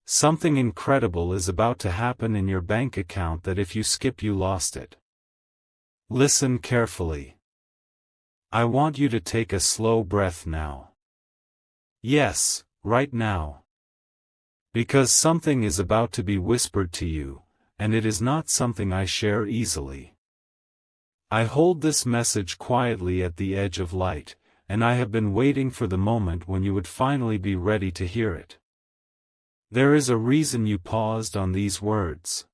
Something incredible is about to happen in your bank account that if you skip you lost it. Listen carefully. I want you to take a slow breath now. Yes, right now. Because something is about to be whispered to you, and it is not something I share easily. I hold this message quietly at the edge of light, and I have been waiting for the moment when you would finally be ready to hear it. There is a reason you paused on these words.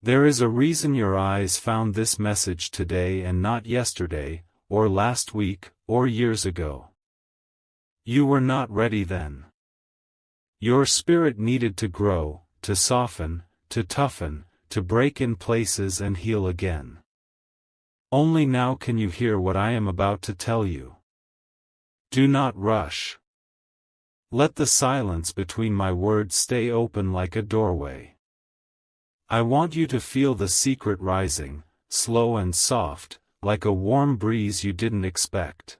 There is a reason your eyes found this message today and not yesterday, or last week, or years ago. You were not ready then. Your spirit needed to grow, to soften, to toughen, to break in places and heal again. Only now can you hear what I am about to tell you. Do not rush. Let the silence between my words stay open like a doorway. I want you to feel the secret rising, slow and soft, like a warm breeze you didn't expect.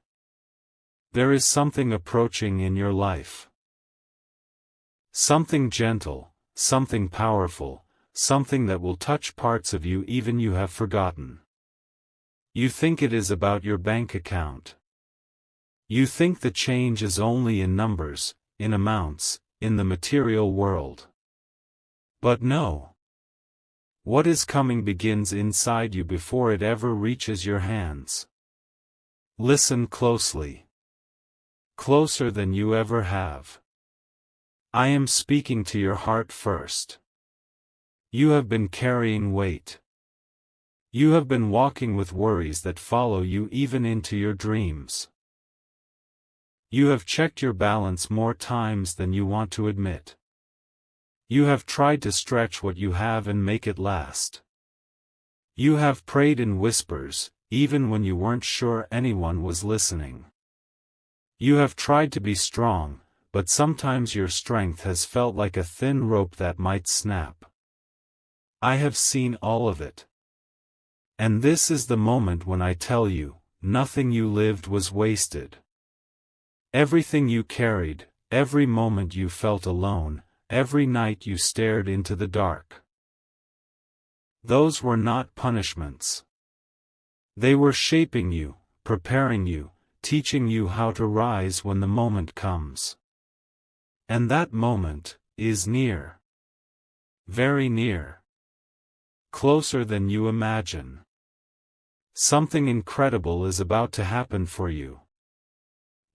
There is something approaching in your life. Something gentle, something powerful, something that will touch parts of you even you have forgotten. You think it is about your bank account. You think the change is only in numbers, in amounts, in the material world. But no. What is coming begins inside you before it ever reaches your hands. Listen closely. Closer than you ever have. I am speaking to your heart first. You have been carrying weight. You have been walking with worries that follow you even into your dreams. You have checked your balance more times than you want to admit. You have tried to stretch what you have and make it last. You have prayed in whispers, even when you weren't sure anyone was listening. You have tried to be strong, but sometimes your strength has felt like a thin rope that might snap. I have seen all of it. And this is the moment when I tell you, nothing you lived was wasted. Everything you carried, every moment you felt alone, every night you stared into the dark. Those were not punishments. They were shaping you, preparing you, teaching you how to rise when the moment comes. And that moment is near. Very near. Closer than you imagine. Something incredible is about to happen for you.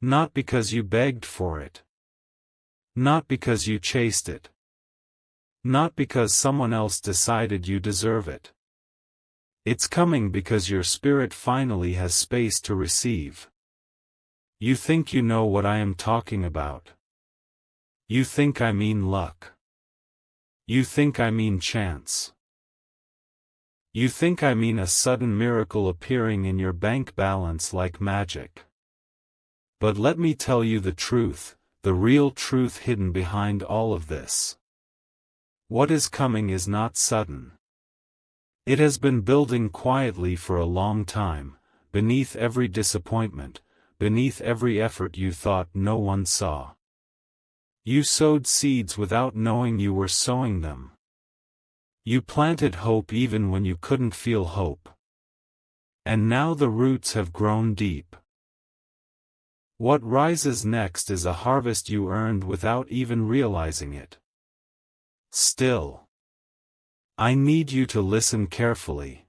Not because you begged for it. Not because you chased it. Not because someone else decided you deserve it. It's coming because your spirit finally has space to receive. You think you know what I am talking about. You think I mean luck. You think I mean chance. You think I mean a sudden miracle appearing in your bank balance like magic. But let me tell you the truth, the real truth hidden behind all of this. What is coming is not sudden. It has been building quietly for a long time, beneath every disappointment, beneath every effort you thought no one saw. You sowed seeds without knowing you were sowing them. You planted hope even when you couldn't feel hope. And now the roots have grown deep. What rises next is a harvest you earned without even realizing it. Still, I need you to listen carefully.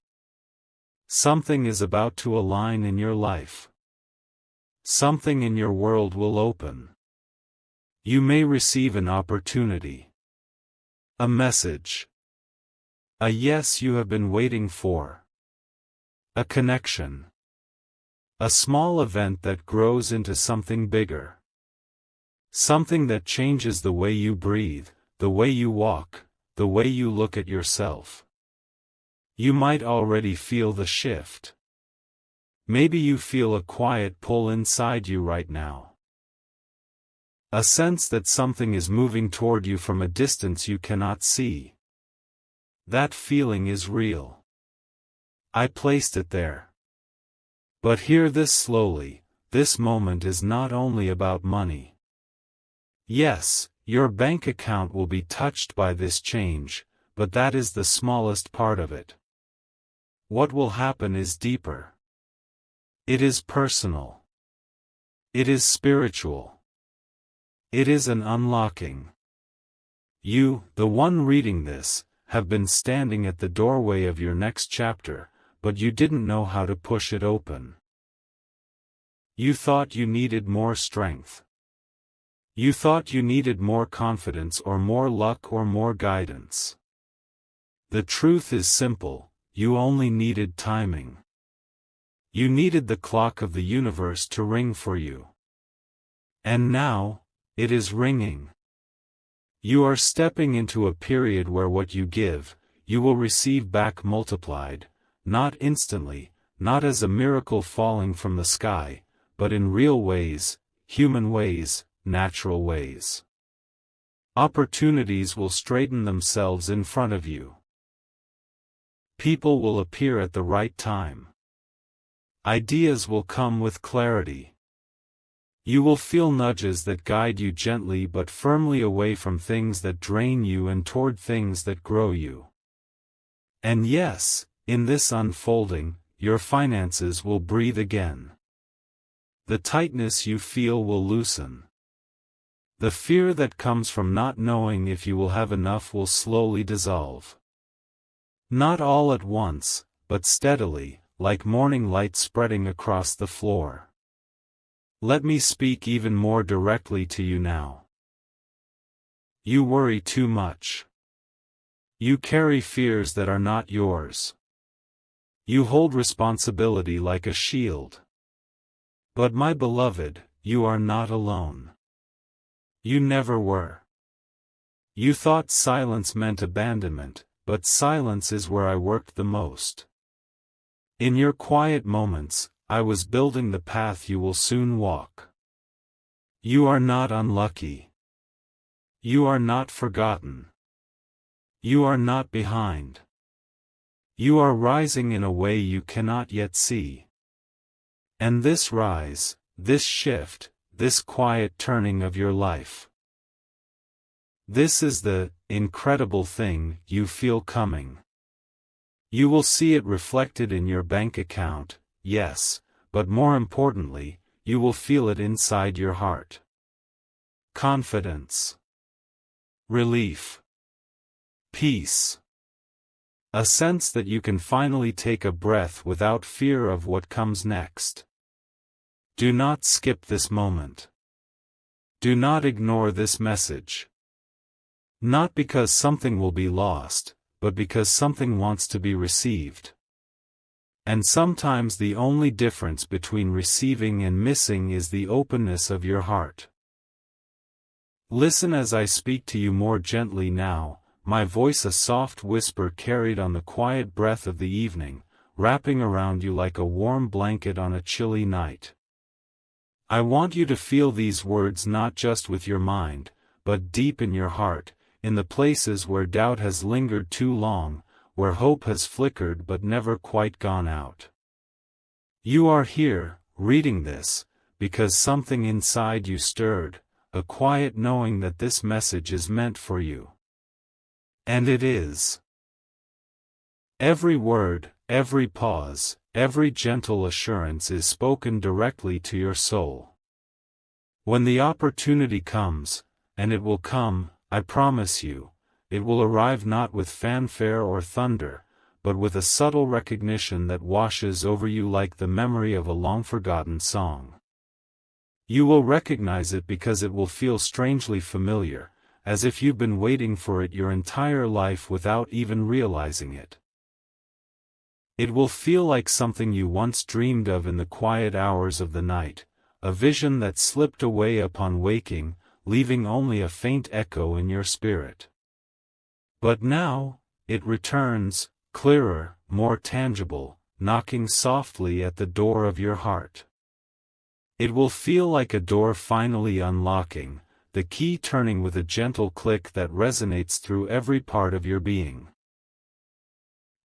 Something is about to align in your life. Something in your world will open. You may receive an opportunity. A message. A yes you have been waiting for. A connection. A small event that grows into something bigger. Something that changes the way you breathe, the way you walk, the way you look at yourself. You might already feel the shift. Maybe you feel a quiet pull inside you right now. A sense that something is moving toward you from a distance you cannot see. That feeling is real. I placed it there. But hear this slowly, this moment is not only about money. Yes, Your bank account will be touched by this change, but that is the smallest part of it. What will happen is deeper. It is personal. It is spiritual. It is an unlocking. You, the one reading this, have been standing at the doorway of your next chapter, but you didn't know how to push it open. You thought you needed more strength. You thought you needed more confidence or more luck or more guidance. The truth is simple, you only needed timing. You needed the clock of the universe to ring for you. And now, it is ringing. You are stepping into a period where what you give, you will receive back multiplied, not instantly, not as a miracle falling from the sky, but in real ways, human ways, natural ways. Opportunities will straighten themselves in front of you. People will appear at the right time. Ideas will come with clarity. You will feel nudges that guide you gently but firmly away from things that drain you and toward things that grow you. And yes, in this unfolding, your finances will breathe again. The tightness you feel will loosen. The fear that comes from not knowing if you will have enough will slowly dissolve. Not all at once, but steadily, like morning light spreading across the floor. Let me speak even more directly to you now. You worry too much. You carry fears that are not yours. You hold responsibility like a shield. But my beloved, you are not alone. You never were. You thought silence meant abandonment, but silence is where I worked the most. In your quiet moments, I was building the path you will soon walk. You are not unlucky. You are not forgotten. You are not behind. You are rising in a way you cannot yet see. And this rise, this shift, this quiet turning of your life. This is the incredible thing you feel coming. You will see it reflected in your bank account, yes, but more importantly, you will feel it inside your heart. Confidence. Relief. Peace. A sense that you can finally take a breath without fear of what comes next. Do not skip this moment. Do not ignore this message. Not because something will be lost, but because something wants to be received. And sometimes the only difference between receiving and missing is the openness of your heart. Listen as I speak to you more gently now, my voice a soft whisper carried on the quiet breath of the evening, wrapping around you like a warm blanket on a chilly night. I want you to feel these words not just with your mind, but deep in your heart, in the places where doubt has lingered too long, where hope has flickered but never quite gone out. You are here, reading this, because something inside you stirred, a quiet knowing that this message is meant for you. And it is. Every word, every pause, every gentle assurance is spoken directly to your soul. When the opportunity comes, and it will come, I promise you, it will arrive not with fanfare or thunder, but with a subtle recognition that washes over you like the memory of a long-forgotten song. You will recognize it because it will feel strangely familiar, as if you've been waiting for it your entire life without even realizing it. It will feel like something you once dreamed of in the quiet hours of the night, a vision that slipped away upon waking, leaving only a faint echo in your spirit. But now, it returns, clearer, more tangible, knocking softly at the door of your heart. It will feel like a door finally unlocking, the key turning with a gentle click that resonates through every part of your being.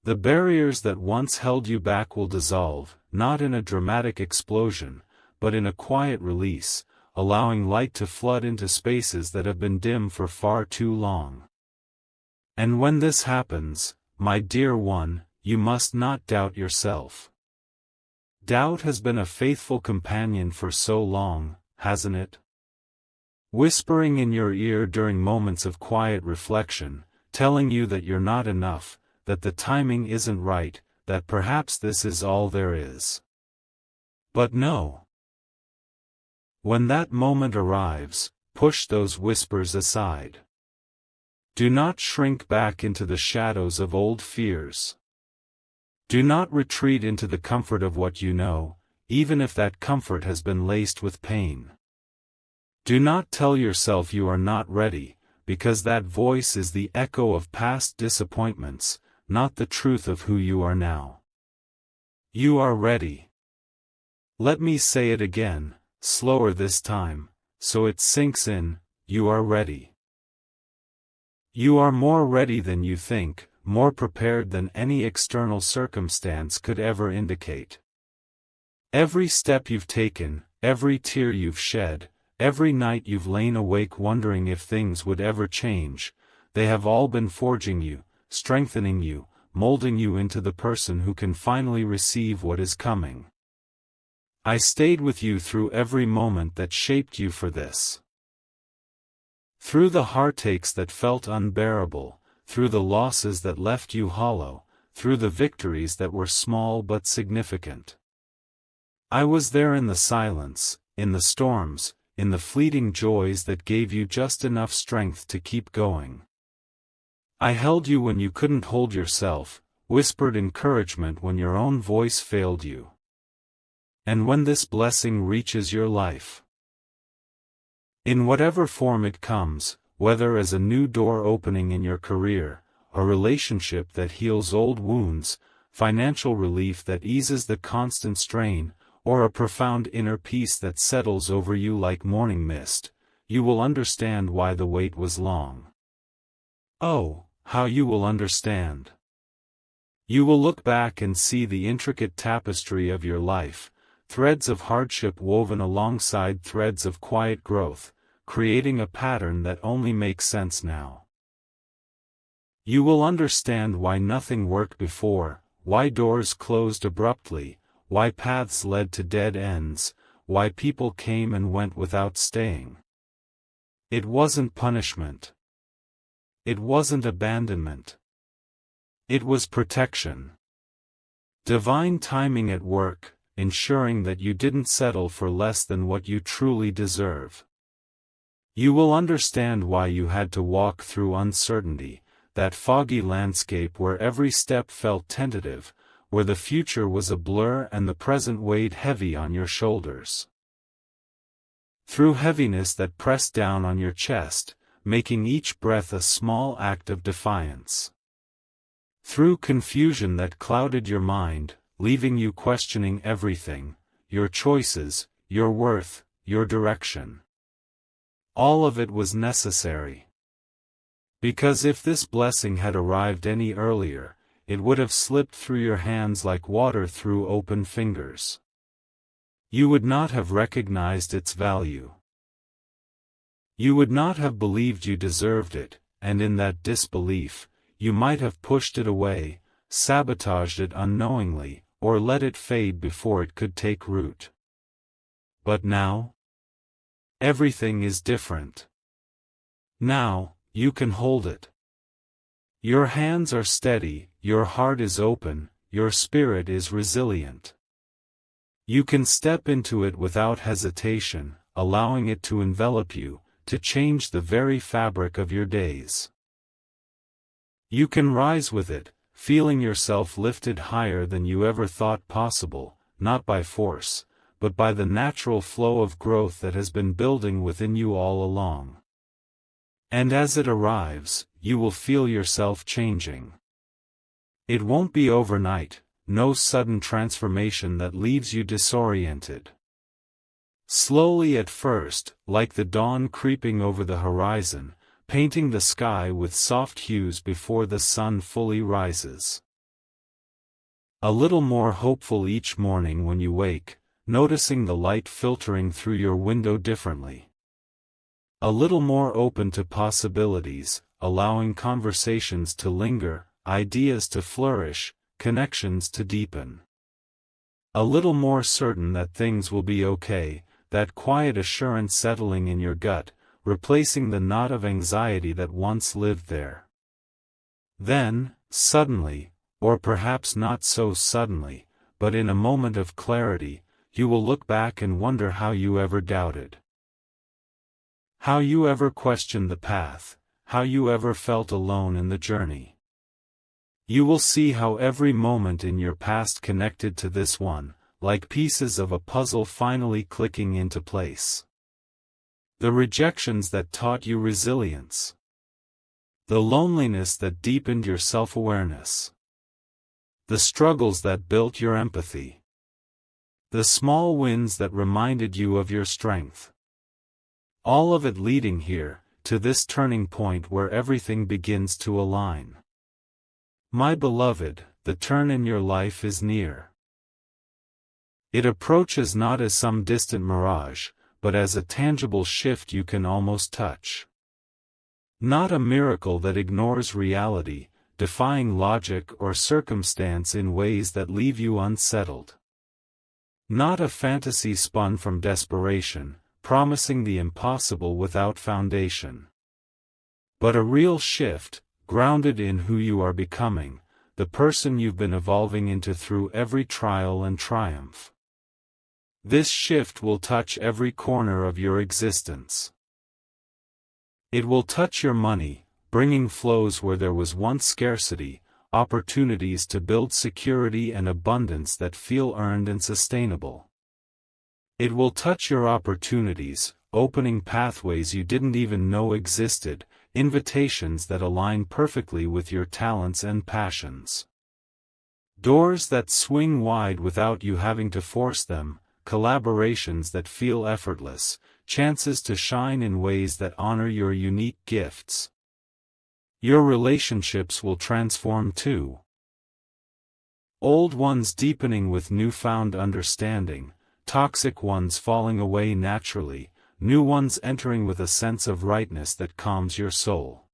The barriers that once held you back will dissolve, not in a dramatic explosion, but in a quiet release, allowing light to flood into spaces that have been dim for far too long. And when this happens, my dear one, you must not doubt yourself. Doubt has been a faithful companion for so long, hasn't it? Whispering in your ear during moments of quiet reflection, telling you that you're not enough, that the timing isn't right, that perhaps this is all there is. But no. When that moment arrives, push those whispers aside. Do not shrink back into the shadows of old fears. Do not retreat into the comfort of what you know, even if that comfort has been laced with pain. Do not tell yourself you are not ready, because that voice is the echo of past disappointments, not the truth of who you are now. You are ready. Let me say it again, slower this time, so it sinks in, you are ready. You are more ready than you think, more prepared than any external circumstance could ever indicate. Every step you've taken, every tear you've shed, every night you've lain awake wondering if things would ever change, they have all been forging you, strengthening you, molding you into the person who can finally receive what is coming. I stayed with you through every moment that shaped you for this. Through the heartaches that felt unbearable, through the losses that left you hollow, through the victories that were small but significant. I was there in the silence, in the storms, in the fleeting joys that gave you just enough strength to keep going. I held you when you couldn't hold yourself, whispered encouragement when your own voice failed you. And when this blessing reaches your life, in whatever form it comes, whether as a new door opening in your career, a relationship that heals old wounds, financial relief that eases the constant strain, or a profound inner peace that settles over you like morning mist, you will understand why the wait was long. Oh, how you will understand. You will look back and see the intricate tapestry of your life, threads of hardship woven alongside threads of quiet growth, creating a pattern that only makes sense now. You will understand why nothing worked before, why doors closed abruptly, why paths led to dead ends, why people came and went without staying. It wasn't punishment. It wasn't abandonment. It was protection. Divine timing at work, ensuring that you didn't settle for less than what you truly deserve. You will understand why you had to walk through uncertainty, that foggy landscape where every step felt tentative, where the future was a blur and the present weighed heavy on your shoulders. Through heaviness that pressed down on your chest, making each breath a small act of defiance. Through confusion that clouded your mind, leaving you questioning everything, your choices, your worth, your direction. All of it was necessary. Because if this blessing had arrived any earlier, it would have slipped through your hands like water through open fingers. You would not have recognized its value. You would not have believed you deserved it, and in that disbelief, you might have pushed it away, sabotaged it unknowingly, or let it fade before it could take root. But now? Everything is different. Now, you can hold it. Your hands are steady, your heart is open, your spirit is resilient. You can step into it without hesitation, allowing it to envelop you, to change the very fabric of your days. You can rise with it, feeling yourself lifted higher than you ever thought possible, not by force, but by the natural flow of growth that has been building within you all along. And as it arrives, you will feel yourself changing. It won't be overnight, no sudden transformation that leaves you disoriented. Slowly at first, like the dawn creeping over the horizon, painting the sky with soft hues before the sun fully rises. A little more hopeful each morning when you wake, noticing the light filtering through your window differently. A little more open to possibilities, allowing conversations to linger, ideas to flourish, connections to deepen. A little more certain that things will be okay, that quiet assurance settling in your gut, replacing the knot of anxiety that once lived there. Then, suddenly, or perhaps not so suddenly, but in a moment of clarity, you will look back and wonder how you ever doubted. How you ever questioned the path, how you ever felt alone in the journey. You will see how every moment in your past connected to this one, like pieces of a puzzle finally clicking into place. The rejections that taught you resilience. The loneliness that deepened your self-awareness. The struggles that built your empathy. The small wins that reminded you of your strength. All of it leading here, to this turning point where everything begins to align. My beloved, the turn in your life is near. It approaches not as some distant mirage, but as a tangible shift you can almost touch. Not a miracle that ignores reality, defying logic or circumstance in ways that leave you unsettled. Not a fantasy spun from desperation, promising the impossible without foundation. But a real shift, grounded in who you are becoming, the person you've been evolving into through every trial and triumph. This shift will touch every corner of your existence. It will touch your money, bringing flows where there was once scarcity, opportunities to build security and abundance that feel earned and sustainable. It will touch your opportunities, opening pathways you didn't even know existed, invitations that align perfectly with your talents and passions. Doors that swing wide without you having to force them, collaborations that feel effortless, chances to shine in ways that honor your unique gifts. Your relationships will transform too. Old ones deepening with newfound understanding, toxic ones falling away naturally, new ones entering with a sense of rightness that calms your soul.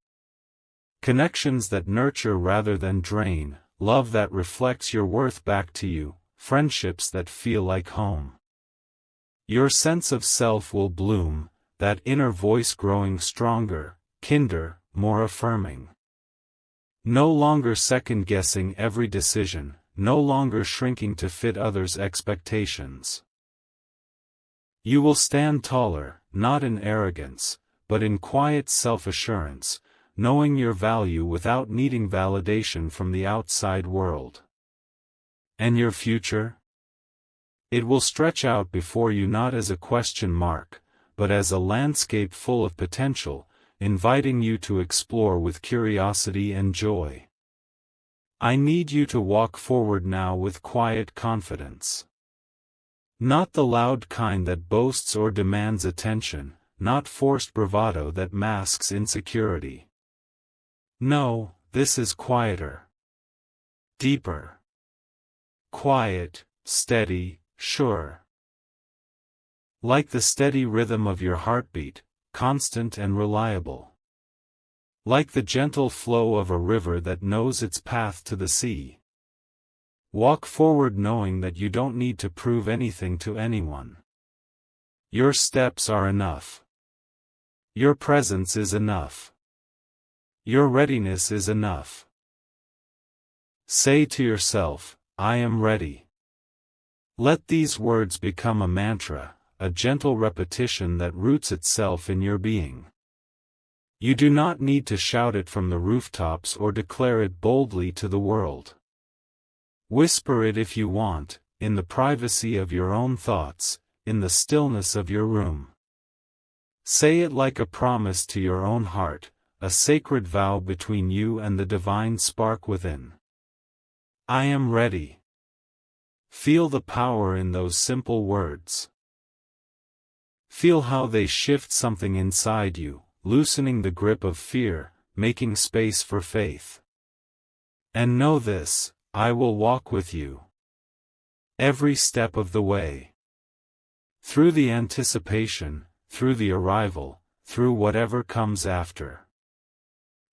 Connections that nurture rather than drain, love that reflects your worth back to you, friendships that feel like home. Your sense of self will bloom, that inner voice growing stronger, kinder, more affirming. No longer second-guessing every decision, no longer shrinking to fit others' expectations. You will stand taller, not in arrogance, but in quiet self-assurance, knowing your value without needing validation from the outside world. And your future? It will stretch out before you not as a question mark, but as a landscape full of potential, inviting you to explore with curiosity and joy. I need you to walk forward now with quiet confidence. Not the loud kind that boasts or demands attention, not forced bravado that masks insecurity. No, this is quieter. Deeper. Quiet, steady, sure. Like the steady rhythm of your heartbeat, constant and reliable. Like the gentle flow of a river that knows its path to the sea. Walk forward knowing that you don't need to prove anything to anyone. Your steps are enough. Your presence is enough. Your readiness is enough. Say to yourself, I am ready. Let these words become a mantra, a gentle repetition that roots itself in your being. You do not need to shout it from the rooftops or declare it boldly to the world. Whisper it if you want, in the privacy of your own thoughts, in the stillness of your room. Say it like a promise to your own heart, a sacred vow between you and the divine spark within. I am ready. Feel the power in those simple words. Feel how they shift something inside you, loosening the grip of fear, making space for faith. And know this, I will walk with you. Every step of the way. through the anticipation, through the arrival, through whatever comes after.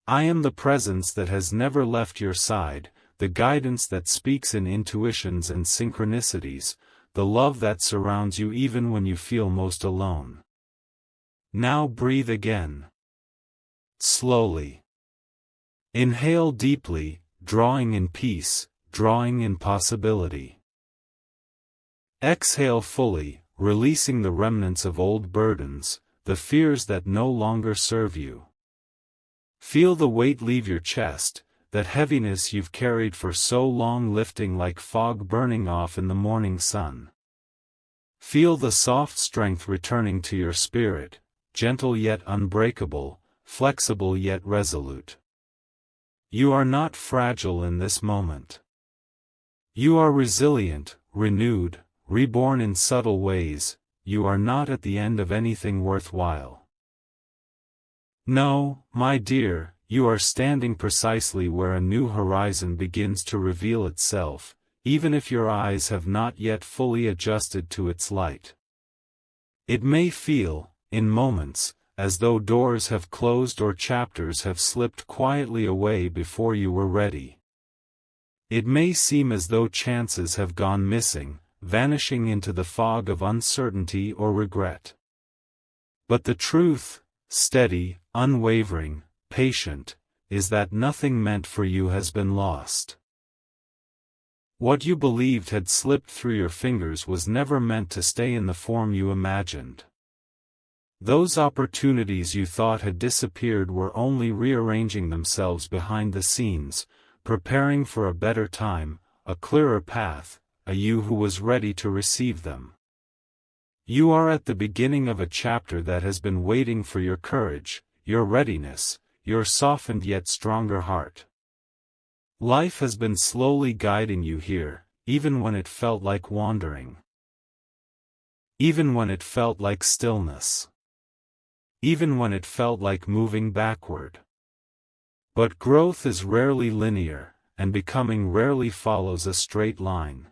I am the presence that has never left your side, the guidance that speaks in intuitions and synchronicities, the love that surrounds you even when you feel most alone. Now breathe again. Slowly. Inhale deeply, drawing in peace, drawing in possibility. Exhale fully, releasing the remnants of old burdens, the fears that no longer serve you. Feel the weight leave your chest, that heaviness you've carried for so long lifting like fog burning off in the morning sun. Feel the soft strength returning to your spirit, gentle yet unbreakable, flexible yet resolute. You are not fragile in this moment. You are resilient, renewed, reborn in subtle ways. You are not at the end of anything worthwhile. No, my dear, you are standing precisely where a new horizon begins to reveal itself, even if your eyes have not yet fully adjusted to its light. It may feel, in moments, as though doors have closed or chapters have slipped quietly away before you were ready. It may seem as though chances have gone missing, vanishing into the fog of uncertainty or regret. But the truth, steady, unwavering, patient, is that nothing meant for you has been lost. What you believed had slipped through your fingers was never meant to stay in the form you imagined. Those opportunities you thought had disappeared were only rearranging themselves behind the scenes, preparing for a better time, a clearer path, a you who was ready to receive them. You are at the beginning of a chapter that has been waiting for your courage, your readiness, your softened yet stronger heart. Life has been slowly guiding you here, even when it felt like wandering. Even when it felt like stillness. Even when it felt like moving backward. But growth is rarely linear, and becoming rarely follows a straight line.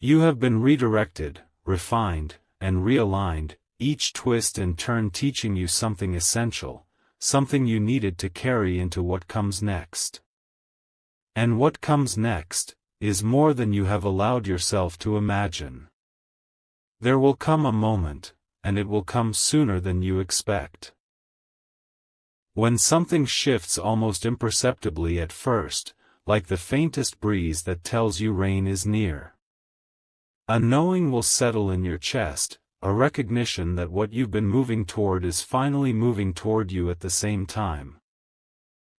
You have been redirected, refined, and realigned, each twist and turn teaching you something essential, something you needed to carry into what comes next. And what comes next is more than you have allowed yourself to imagine. There will come a moment, and it will come sooner than you expect. When something shifts almost imperceptibly at first, like the faintest breeze that tells you rain is near. A knowing will settle in your chest, a recognition that what you've been moving toward is finally moving toward you at the same time.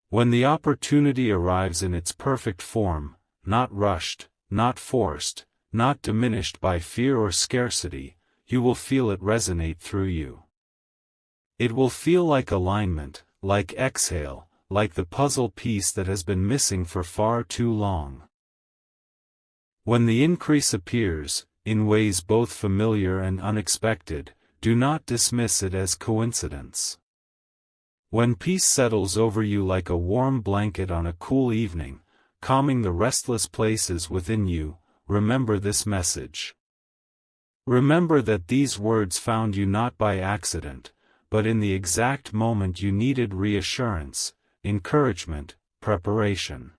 When the opportunity arrives in its perfect form, not rushed, not forced, not diminished by fear or scarcity, you will feel it resonate through you. It will feel like alignment, like exhale, like the puzzle piece that has been missing for far too long. When the increase appears, in ways both familiar and unexpected, do not dismiss it as coincidence. When peace settles over you like a warm blanket on a cool evening, calming the restless places within you, remember this message. Remember that these words found you not by accident, but in the exact moment you needed reassurance, encouragement, preparation.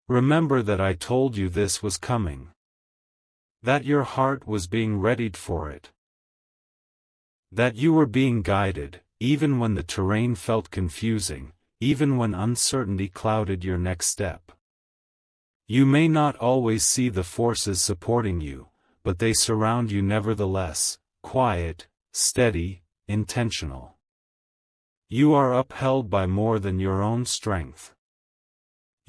Remember that I told you this was coming. That your heart was being readied for it. That you were being guided, even when the terrain felt confusing, even when uncertainty clouded your next step. You may not always see the forces supporting you, but they surround you nevertheless, quiet, steady, intentional. You are upheld by more than your own strength.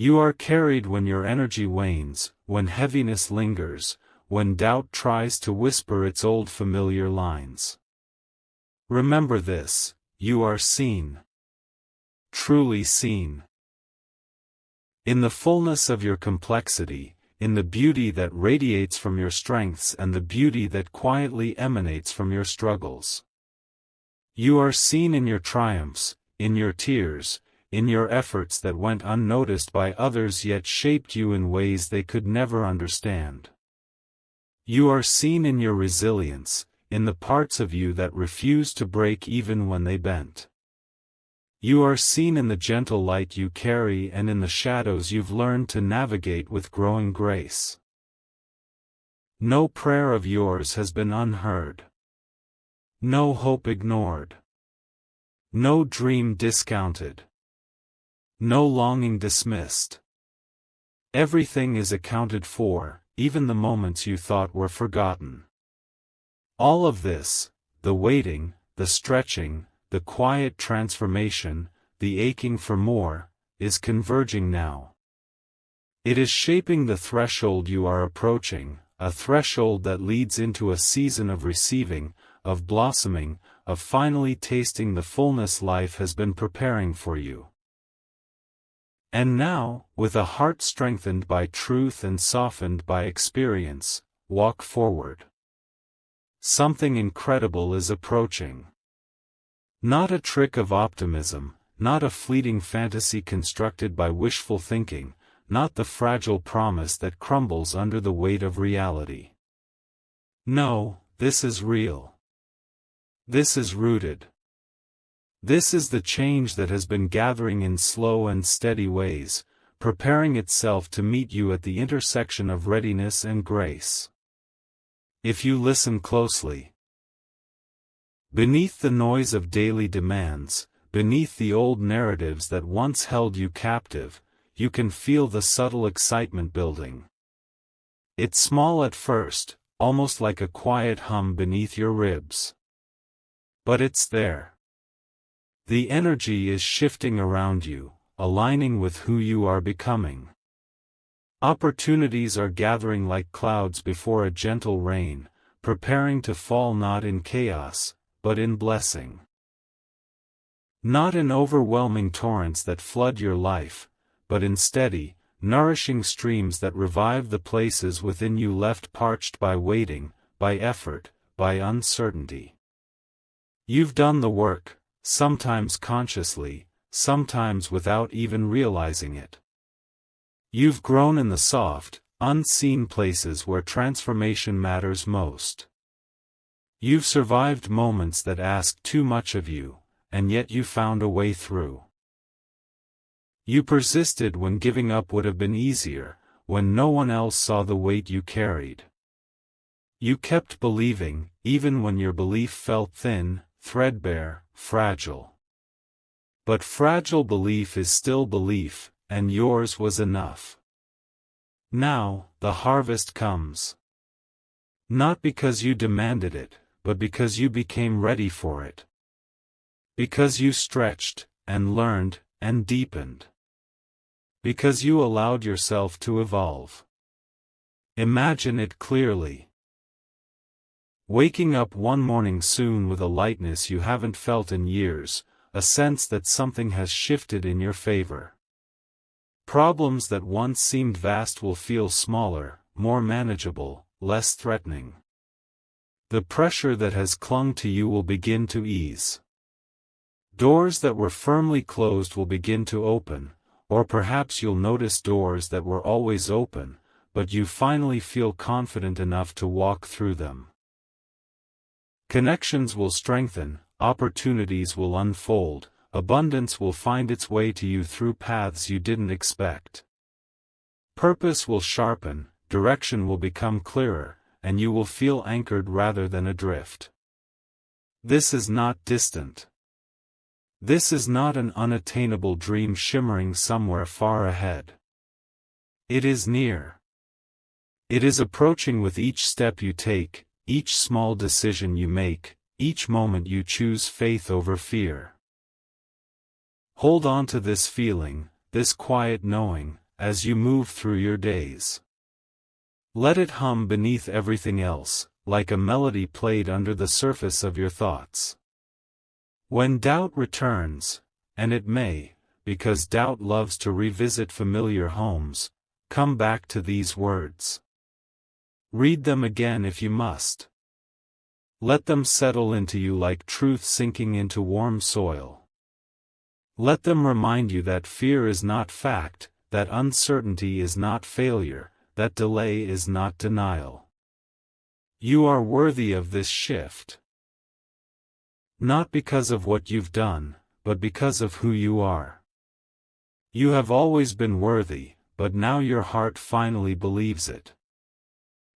You are carried when your energy wanes, when heaviness lingers, when doubt tries to whisper its old familiar lines. Remember this, you are seen. Truly seen. In the fullness of your complexity, in the beauty that radiates from your strengths and the beauty that quietly emanates from your struggles. You are seen in your triumphs, in your tears, in your efforts that went unnoticed by others yet shaped you in ways they could never understand. You are seen in your resilience, in the parts of you that refuse to break even when they bent. You are seen in the gentle light you carry and in the shadows you've learned to navigate with growing grace. No prayer of yours has been unheard. No hope ignored. No dream discounted. No longing dismissed. Everything is accounted for, even the moments you thought were forgotten. All of this, the waiting, the stretching, the quiet transformation, the aching for more, is converging now. It is shaping the threshold you are approaching, a threshold that leads into a season of receiving, of blossoming, of finally tasting the fullness life has been preparing for you. And now, with a heart strengthened by truth and softened by experience, walk forward. Something incredible is approaching. Not a trick of optimism, not a fleeting fantasy constructed by wishful thinking, not the fragile promise that crumbles under the weight of reality. No, this is real. This is rooted. This is the change that has been gathering in slow and steady ways, preparing itself to meet you at the intersection of readiness and grace. If you listen closely, beneath the noise of daily demands, beneath the old narratives that once held you captive, you can feel the subtle excitement building. It's small at first, almost like a quiet hum beneath your ribs. But it's there. The energy is shifting around you, aligning with who you are becoming. Opportunities are gathering like clouds before a gentle rain, preparing to fall not in chaos, but in blessing. Not in overwhelming torrents that flood your life, but in steady, nourishing streams that revive the places within you left parched by waiting, by effort, by uncertainty. You've done the work, sometimes consciously, sometimes without even realizing it. You've grown in the soft, unseen places where transformation matters most. You've survived moments that asked too much of you, and yet you found a way through. You persisted when giving up would have been easier, when no one else saw the weight you carried. You kept believing, even when your belief felt thin, threadbare, fragile. But fragile belief is still belief, and yours was enough. Now, the harvest comes. Not because you demanded it, but because you became ready for it. Because you stretched, and learned, and deepened. Because you allowed yourself to evolve. Imagine it clearly. Waking up one morning soon with a lightness you haven't felt in years, a sense that something has shifted in your favor. Problems that once seemed vast will feel smaller, more manageable, less threatening. The pressure that has clung to you will begin to ease. Doors that were firmly closed will begin to open, or perhaps you'll notice doors that were always open, but you finally feel confident enough to walk through them. Connections will strengthen, opportunities will unfold, abundance will find its way to you through paths you didn't expect. Purpose will sharpen, direction will become clearer, and you will feel anchored rather than adrift. This is not distant. This is not an unattainable dream shimmering somewhere far ahead. It is near. It is approaching with each step you take, each small decision you make, each moment you choose faith over fear. Hold on to this feeling, this quiet knowing, as you move through your days. Let it hum beneath everything else, like a melody played under the surface of your thoughts. When doubt returns, and it may, because doubt loves to revisit familiar homes, come back to these words. Read them again if you must. Let them settle into you like truth sinking into warm soil. Let them remind you that fear is not fact, that uncertainty is not failure, that delay is not denial. You are worthy of this shift. Not because of what you've done, but because of who you are. You have always been worthy, but now your heart finally believes it.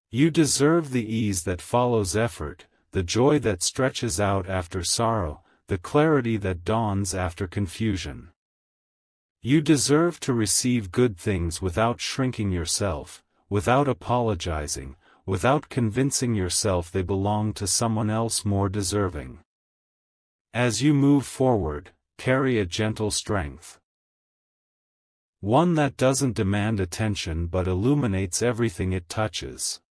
You deserve the ease that follows effort, the joy that stretches out after sorrow, the clarity that dawns after confusion. You deserve to receive good things without shrinking yourself, without apologizing, without convincing yourself they belong to someone else more deserving. As you move forward, carry a gentle strength. One that doesn't demand attention but illuminates everything it touches.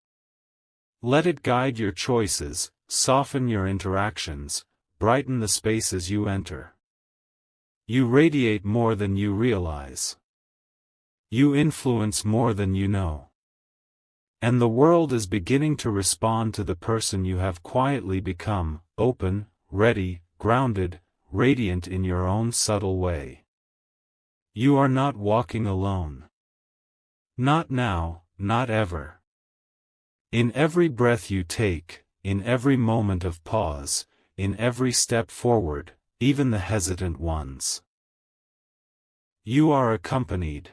Let it guide your choices, soften your interactions, brighten the spaces you enter. You radiate more than you realize. You influence more than you know. And the world is beginning to respond to the person you have quietly become, open, ready, grounded, radiant in your own subtle way. You are not walking alone. Not now, not ever. In every breath you take, in every moment of pause, in every step forward, even the hesitant ones. You are accompanied.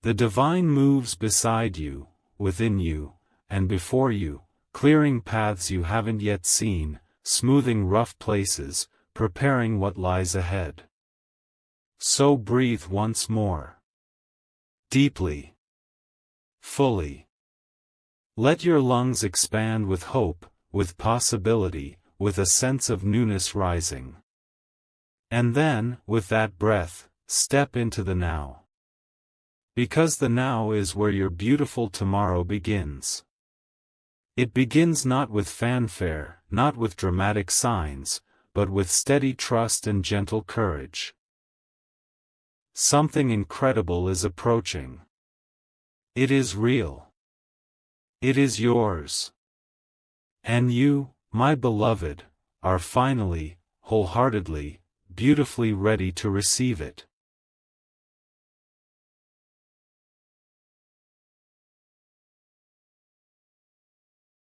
The divine moves beside you, within you, and before you, clearing paths you haven't yet seen, smoothing rough places, preparing what lies ahead. So breathe once more. Deeply. Fully. Let your lungs expand with hope, with possibility, with a sense of newness rising. And then, with that breath, step into the now. Because the now is where your beautiful tomorrow begins. It begins not with fanfare, not with dramatic signs, but with steady trust and gentle courage. Something incredible is approaching. It is real. It is yours. And you, my beloved, are finally, wholeheartedly, beautifully ready to receive it.